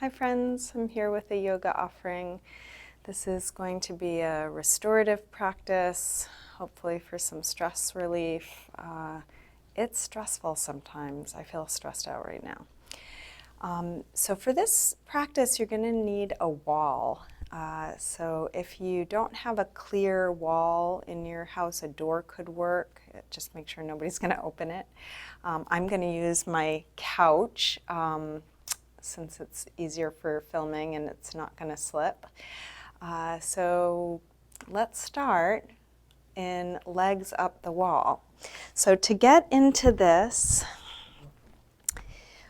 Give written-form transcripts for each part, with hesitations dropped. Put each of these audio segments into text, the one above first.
Hi friends, I'm here with a yoga offering. This is going to be a restorative practice, hopefully for some stress relief. It's stressful sometimes. I feel stressed out right now. So for this practice, you're going to need a wall. So if you don't have a clear wall in your house, a door could work. Just make sure nobody's going to open it. I'm going to use my couch since it's easier for filming and it's not going to slip. So let's start in legs up the wall. So to get into this,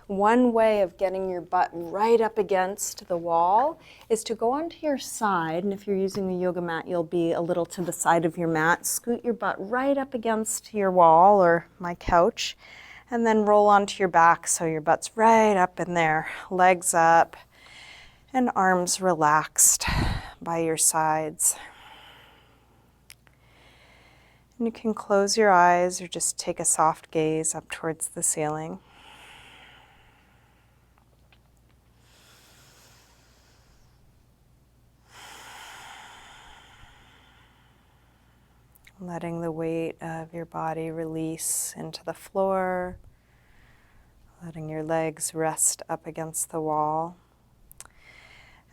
one way of getting your butt right up against the wall is to go onto your side, and if you're using a yoga mat, you'll be a little to the side of your mat. Scoot your butt right up against your wall or my couch, and then roll onto your back so your butt's right up in there, legs up, and arms relaxed by your sides. And you can close your eyes or just take a soft gaze up towards the ceiling. Letting the weight of your body release into the floor, letting your legs rest up against the wall.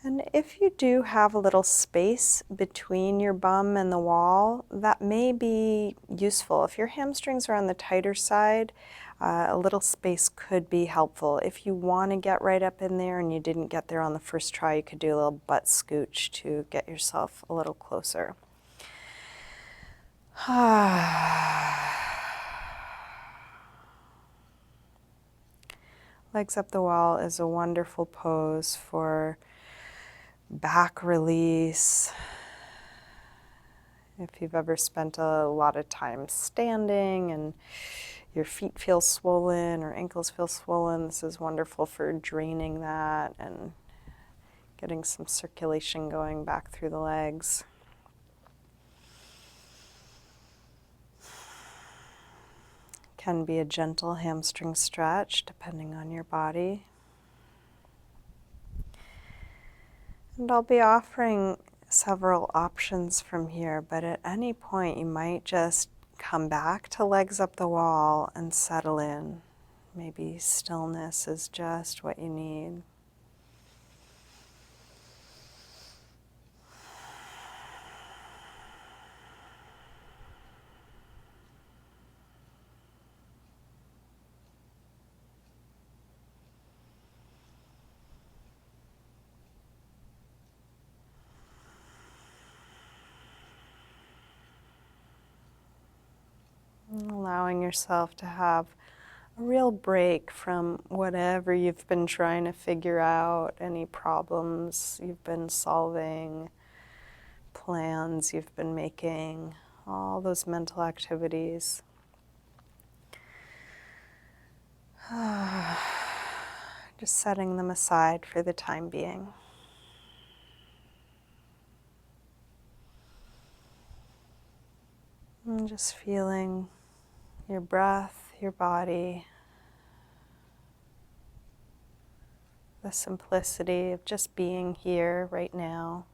And if you do have a little space between your bum and the wall, that may be useful. If your hamstrings are on the tighter side, a little space could be helpful. If you want to get right up in there and you didn't get there on the first try, you could do a little butt scooch to get yourself a little closer. Legs up the wall is a wonderful pose for back release. If you've ever spent a lot of time standing and your feet feel swollen or ankles feel swollen, this is wonderful for draining that and getting some circulation going back through the legs. Can be a gentle hamstring stretch depending on your body. And I'll be offering several options from here, but at any point you might just come back to legs up the wall and settle in. Maybe stillness is just what you need. Allowing yourself to have a real break from whatever you've been trying to figure out, any problems you've been solving, plans you've been making, all those mental activities. Just setting them aside for the time being. And just feeling your breath, your body, the simplicity of just being here right now.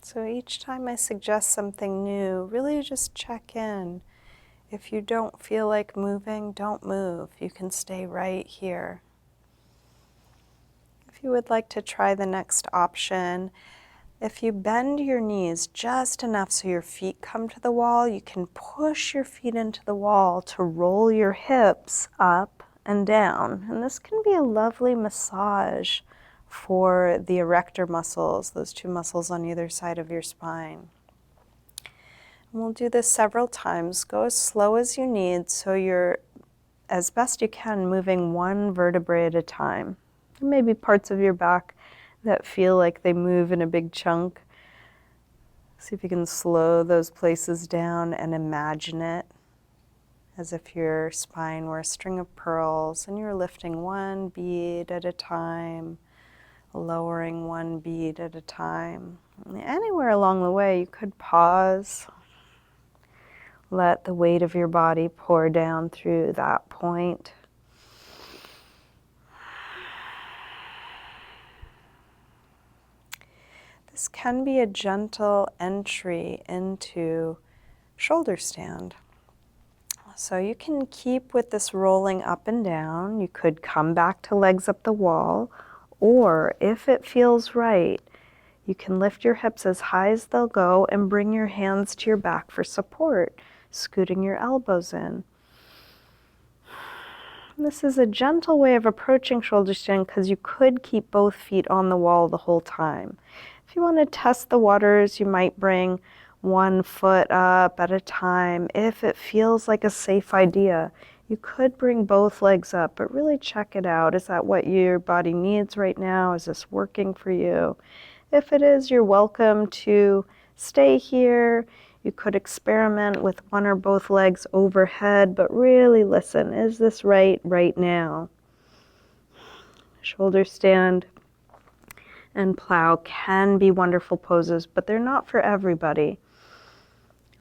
So each time I suggest something new, really just check in. If you don't feel like moving, don't move. You can stay right here. If you would like to try the next option, if you bend your knees just enough so your feet come to the wall, you can push your feet into the wall to roll your hips up and down. And this can be a lovely massage for the erector muscles, those two muscles on either side of your spine. And we'll do this several times. Go as slow as you need so you're, as best you can, moving one vertebrae at a time. There may be parts of your back that feel like they move in a big chunk. See if you can slow those places down and imagine it as if your spine were a string of pearls and you're lifting one bead at a time, lowering one bead at a time. Anywhere along the way, you could pause. Let the weight of your body pour down through that point. This can be a gentle entry into shoulder stand. So you can keep with this rolling up and down. You could come back to legs up the wall, or if it feels right, you can lift your hips as high as they'll go and bring your hands to your back for support, scooting your elbows in. And this is a gentle way of approaching shoulder stand because you could keep both feet on the wall the whole time. If you want to test the waters, you might bring one foot up at a time. If it feels like a safe idea, you could bring both legs up, but really check it out. Is that what your body needs right now? Is this working for you? If it is, you're welcome to stay here. You could experiment with one or both legs overhead, but really listen, is this right now? Shoulder stand and plow can be wonderful poses, but they're not for everybody.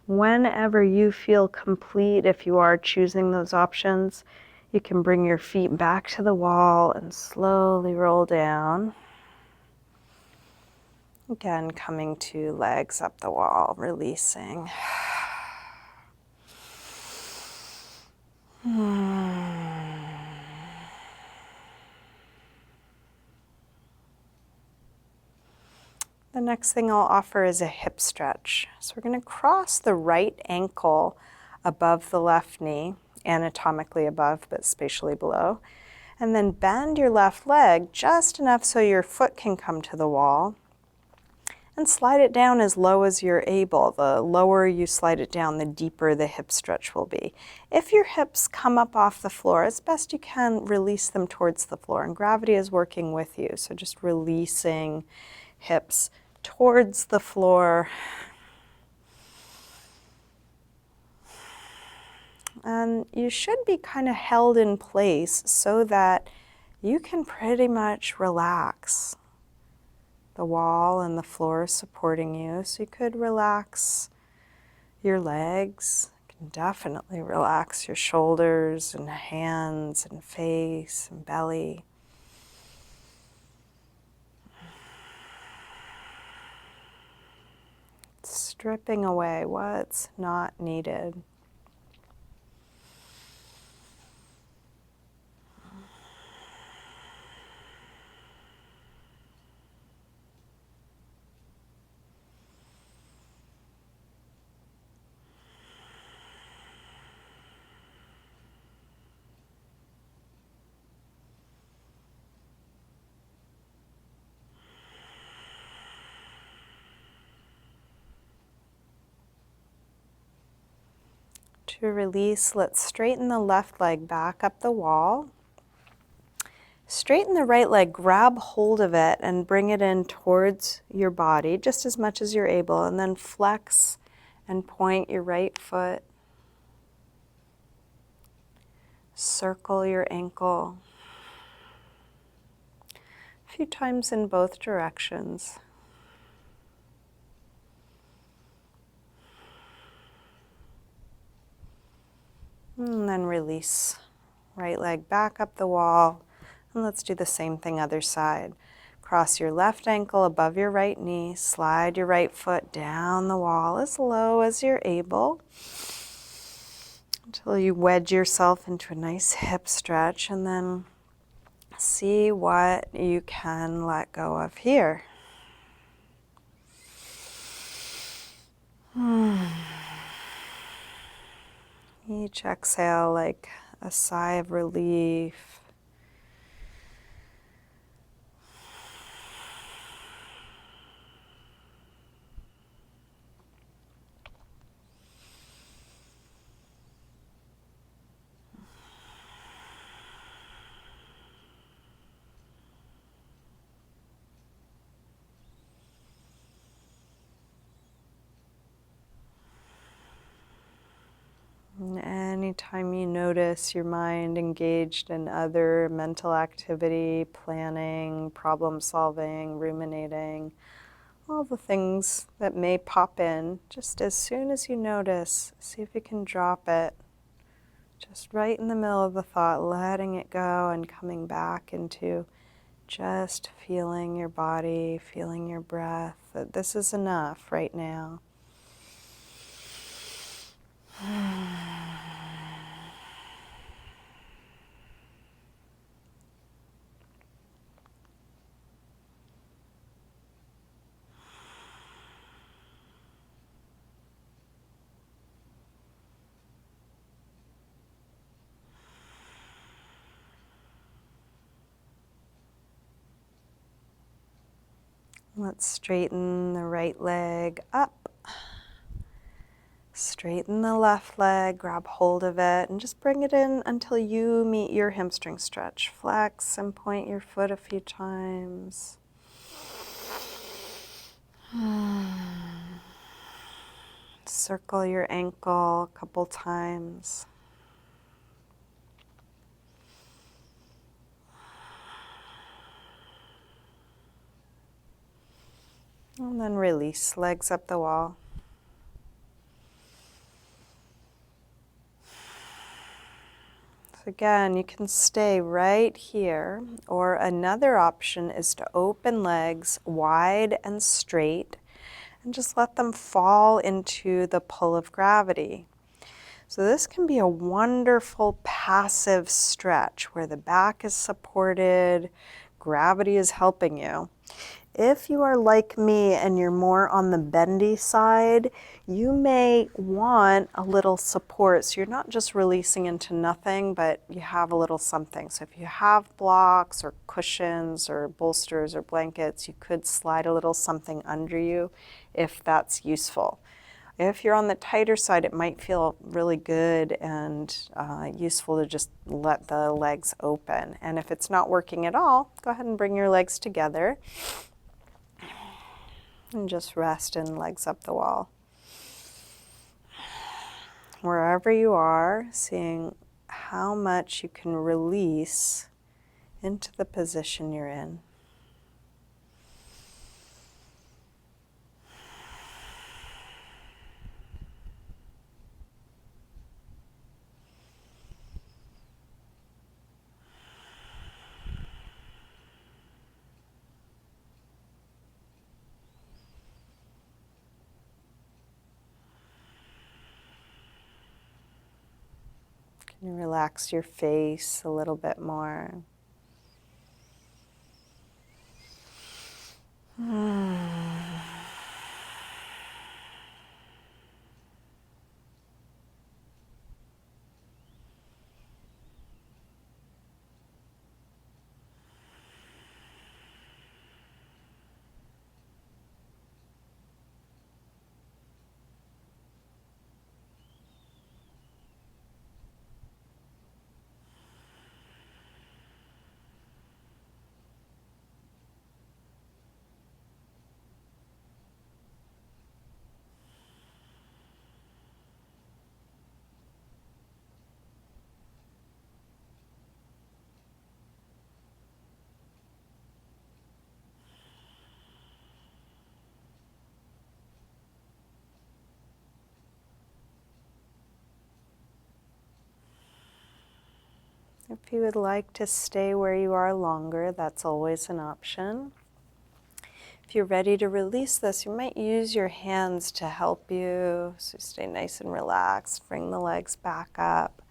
Whenever you feel complete, if you are choosing those options, you can bring your feet back to the wall and slowly roll down. Again, coming to legs up the wall, releasing. The next thing I'll offer is a hip stretch. So we're going to cross the right ankle above the left knee, anatomically above but spatially below, and then bend your left leg just enough so your foot can come to the wall, and slide it down as low as you're able. The lower you slide it down, the deeper the hip stretch will be. If your hips come up off the floor, as best you can, release them towards the floor, and gravity is working with you, so just releasing hips towards the floor. And you should be kind of held in place so that you can pretty much relax. The wall and the floor is supporting you, so you could relax your legs. You can definitely relax your shoulders and hands and face and belly. Stripping away what's not needed. To release, let's straighten the left leg back up the wall. Straighten the right leg, grab hold of it and bring it in towards your body just as much as you're able, and then flex and point your right foot. Circle your ankle. A few times in both directions. And then release. Right leg back up the wall. And let's do the same thing other side. Cross your left ankle above your right knee. Slide your right foot down the wall as low as you're able until you wedge yourself into a nice hip stretch, and then see what you can let go of here. Each exhale like a sigh of relief. And anytime you notice your mind engaged in other mental activity, planning, problem solving, ruminating, all the things that may pop in, just as soon as you notice, see if you can drop it. Just right in the middle of the thought, letting it go and coming back into just feeling your body, feeling your breath, that this is enough right now. Let's straighten the right leg up. Straighten the left leg, grab hold of it, and just bring it in until you meet your hamstring stretch. Flex and point your foot a few times. Circle your ankle a couple times. And then release, legs up the wall. So again, you can stay right here, or another option is to open legs wide and straight and just let them fall into the pull of gravity. So this can be a wonderful passive stretch where the back is supported, gravity is helping you. If you are like me and you're more on the bendy side, you may want a little support. So you're not just releasing into nothing, but you have a little something. So if you have blocks or cushions or bolsters or blankets, you could slide a little something under you if that's useful. If you're on the tighter side, it might feel really good and useful to just let the legs open. And if it's not working at all, go ahead and bring your legs together. And just rest and legs up the wall. Wherever you are, seeing how much you can release into the position you're in. Can you relax your face a little bit more? If you would like to stay where you are longer, that's always an option. If you're ready to release this, you might use your hands to help you. So stay nice and relaxed. Bring the legs back up.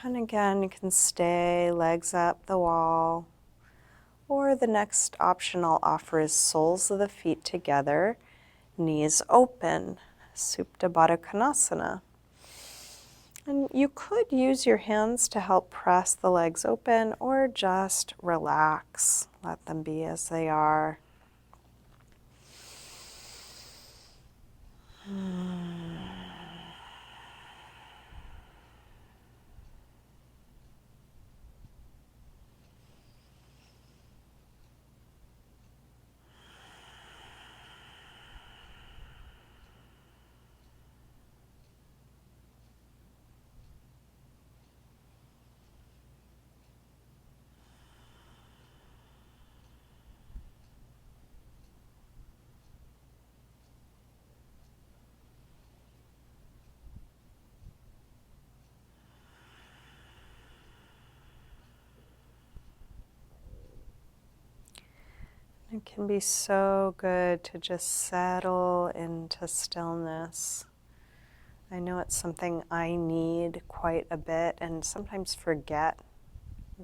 And again, you can stay legs up the wall. Or the next option I'll offer is soles of the feet together, knees open, Supta Baddha Konasana. And you could use your hands to help press the legs open or just relax. Let them be as they are. It can be so good to just settle into stillness. I know it's something I need quite a bit and sometimes forget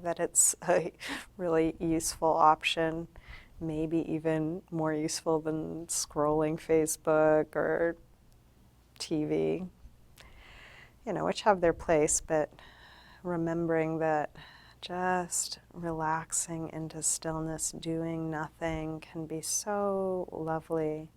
that it's a really useful option, maybe even more useful than scrolling Facebook or TV, which have their place, but remembering that just relaxing into stillness, doing nothing can be so lovely.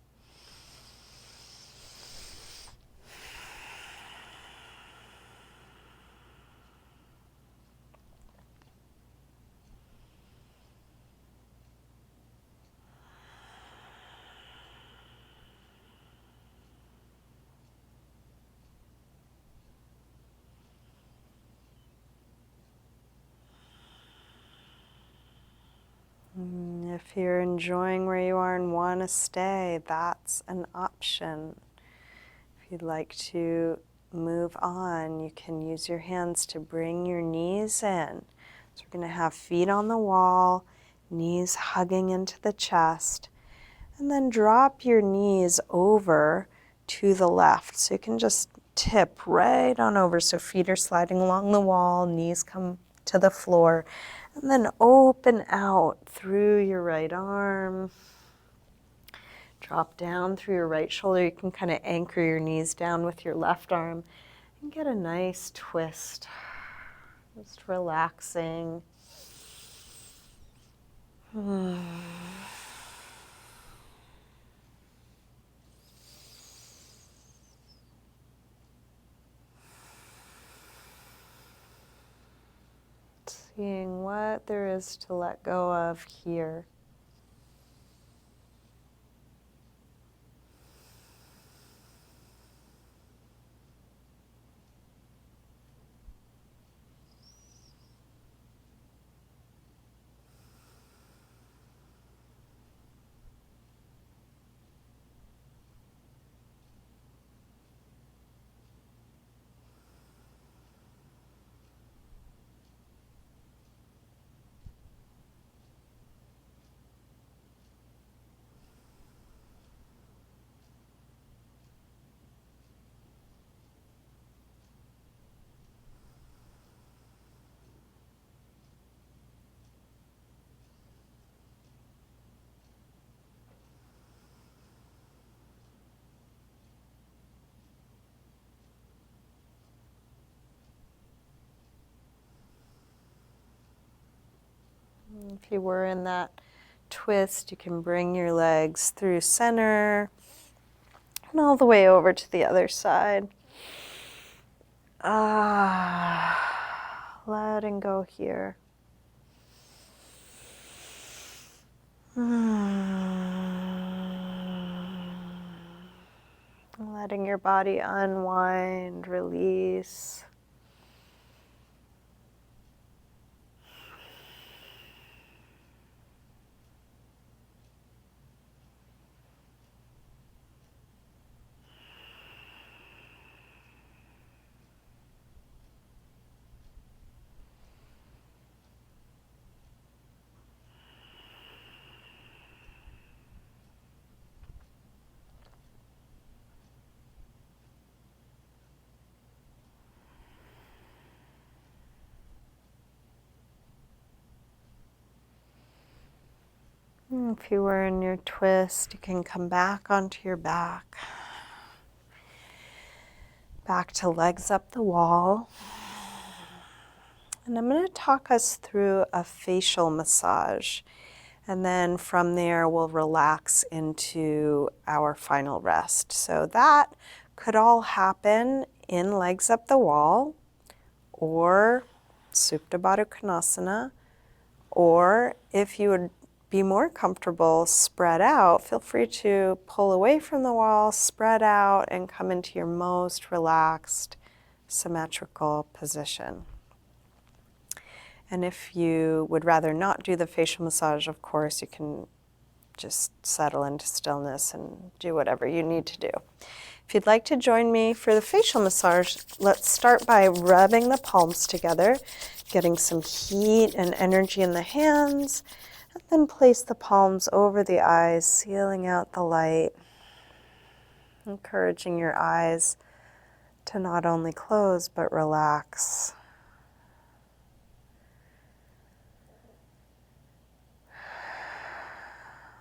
If you're enjoying where you are and want to stay, that's an option. If you'd like to move on, you can use your hands to bring your knees in. So we're going to have feet on the wall, knees hugging into the chest, and then drop your knees over to the left. So you can just tip right on over. So feet are sliding along the wall, knees come to the floor. And then open out through your right arm. Drop down through your right shoulder. You can kind of anchor your knees down with your left arm and get a nice twist. Just relaxing. Seeing what there is to let go of here. If you were in that twist, you can bring your legs through center and all the way over to the other side. Letting go here. Letting your body unwind, release. If you were in your twist, you can come back onto your back. Back to legs up the wall. And I'm going to talk us through a facial massage. And then from there, we'll relax into our final rest. So that could all happen in legs up the wall, or Supta Baddha Konasana, or if you would be more comfortable spread out, feel free to pull away from the wall, spread out, and come into your most relaxed, symmetrical position. And if you would rather not do the facial massage, of course, you can just settle into stillness and do whatever you need to do. If you'd like to join me for the facial massage, let's start by rubbing the palms together, getting some heat and energy in the hands, And then place the palms over the eyes, sealing out the light, encouraging your eyes to not only close but relax.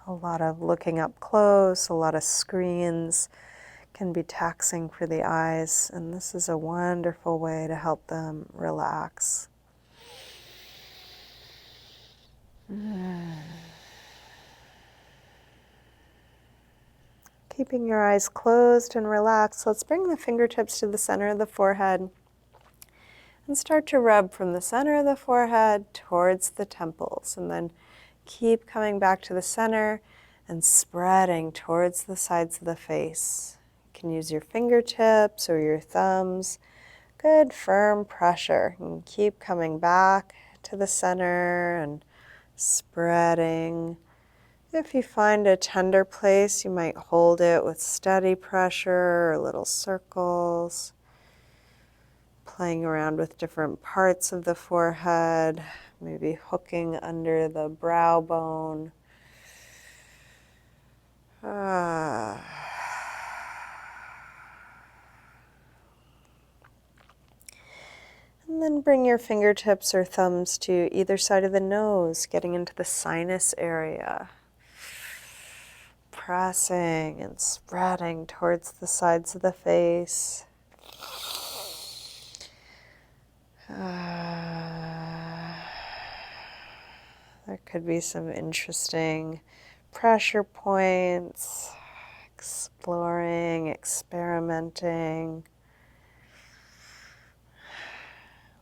A lot of looking up close, a lot of screens can be taxing for the eyes, and this is a wonderful way to help them relax. Keeping your eyes closed and relaxed, let's bring the fingertips to the center of the forehead and start to rub from the center of the forehead towards the temples, and then keep coming back to the center and spreading towards the sides of the face. You can use your fingertips or your thumbs. Good firm pressure. And keep coming back to the center and spreading. If you find a tender place, you might hold it with steady pressure or little circles. Playing around with different parts of the forehead, maybe hooking under the brow bone. And then bring your fingertips or thumbs to either side of the nose, getting into the sinus area. Pressing and spreading towards the sides of the face. There could be some interesting pressure points, exploring, experimenting,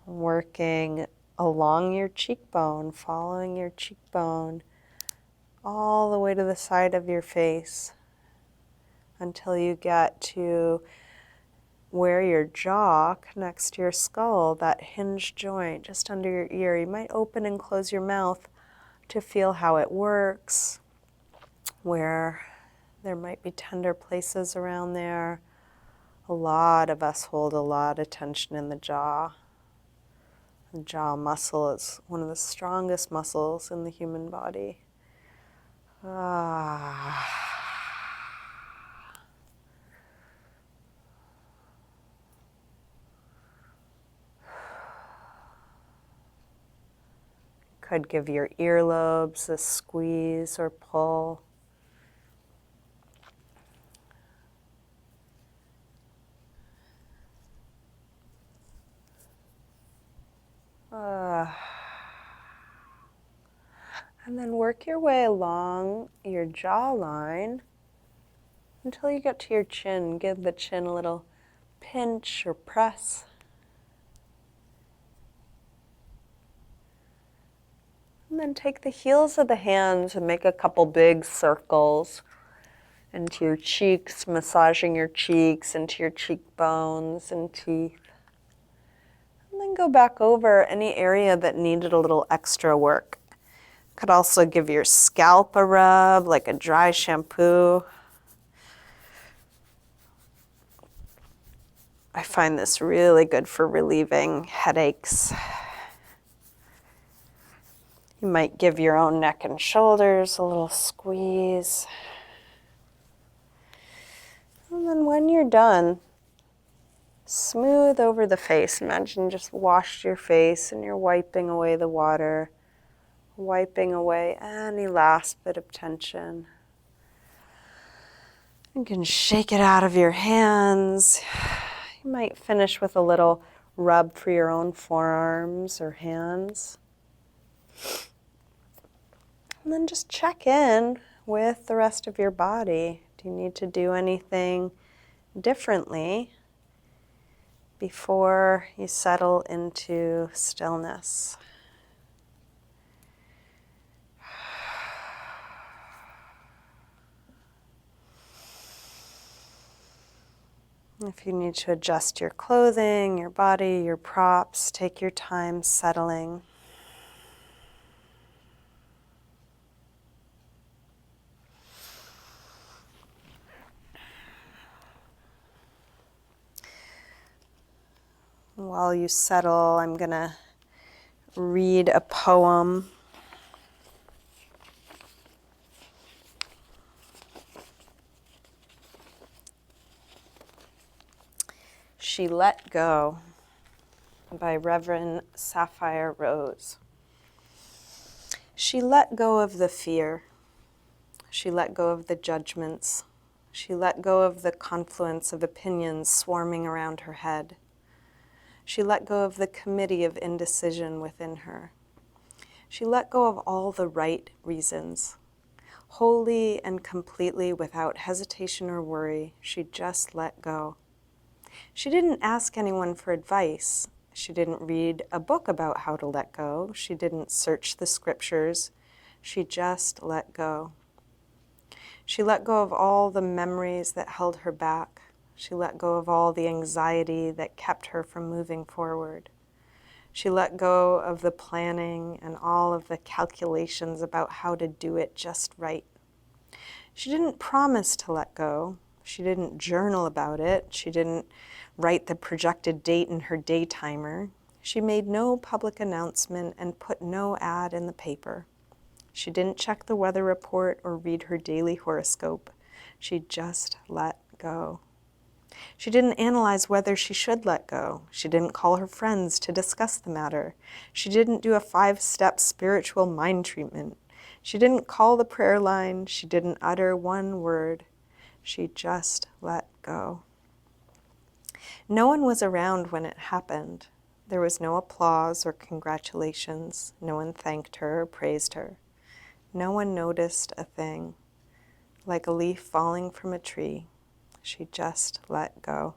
working along your cheekbone, following your cheekbone all the way to the side of your face until you get to where your jaw connects to your skull, that hinge joint just under your ear. You might open and close your mouth to feel how it works, where there might be tender places around there. A lot of us hold a lot of tension in the jaw. The jaw muscle is one of the strongest muscles in the human body. Could give your earlobes a squeeze or pull. And then work your way along your jawline until you get to your chin. Give the chin a little pinch or press. And then take the heels of the hands and make a couple big circles into your cheeks, massaging your cheeks, into your cheekbones and teeth. And then go back over any area that needed a little extra work. Could also give your scalp a rub, like a dry shampoo. I find this really good for relieving headaches. You might give your own neck and shoulders a little squeeze. And then when you're done, smooth over the face. Imagine you just washed your face and you're wiping away the water, wiping away any last bit of tension. You can shake it out of your hands. You might finish with a little rub for your own forearms or hands. And then just check in with the rest of your body. Do you need to do anything differently before you settle into stillness? If you need to adjust your clothing, your body, your props, take your time settling. While you settle, I'm going to read a poem. She Let Go by Reverend Safire Rose. She let go of the fear. She let go of the judgments. She let go of the confluence of opinions swarming around her head. She let go of the committee of indecision within her. She let go of all the right reasons. Wholly and completely, without hesitation or worry, she just let go. She didn't ask anyone for advice. She didn't read a book about how to let go. She didn't search the scriptures. She just let go. She let go of all the memories that held her back. She let go of all the anxiety that kept her from moving forward. She let go of the planning and all of the calculations about how to do it just right. She didn't promise to let go. She didn't journal about it. She didn't write the projected date in her day timer. She made no public announcement and put no ad in the paper. She didn't check the weather report or read her daily horoscope. She just let go. She didn't analyze whether she should let go. She didn't call her friends to discuss the matter. She didn't do a 5-step spiritual mind treatment. She didn't call the prayer line. She didn't utter one word. She just let go. No one was around when it happened. There was no applause or congratulations. No one thanked her or praised her. No one noticed a thing. Like a leaf falling from a tree, she just let go.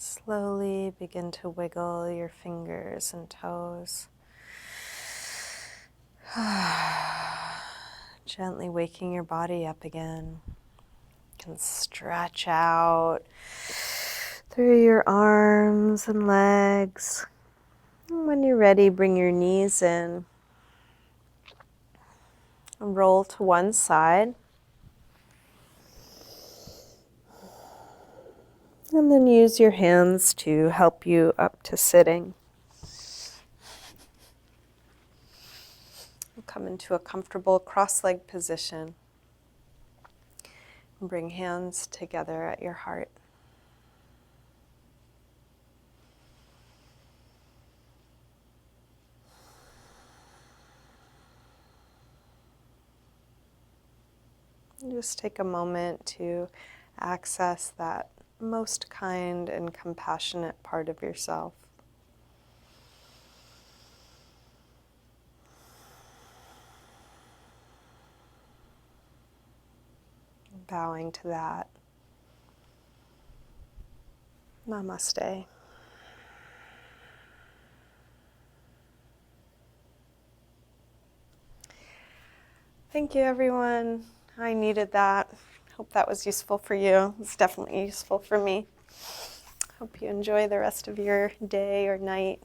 Slowly begin to wiggle your fingers and toes. Gently waking your body up again. You can stretch out through your arms and legs. And when you're ready, bring your knees in. And roll to one side. And then use your hands to help you up to sitting. Come into a comfortable cross-legged position. And bring hands together at your heart. And just take a moment to access that most kind and compassionate part of yourself. Bowing to that. Namaste. Thank you, everyone. I needed that. Hope that was useful for you. It's definitely useful for me. Hope you enjoy the rest of your day or night.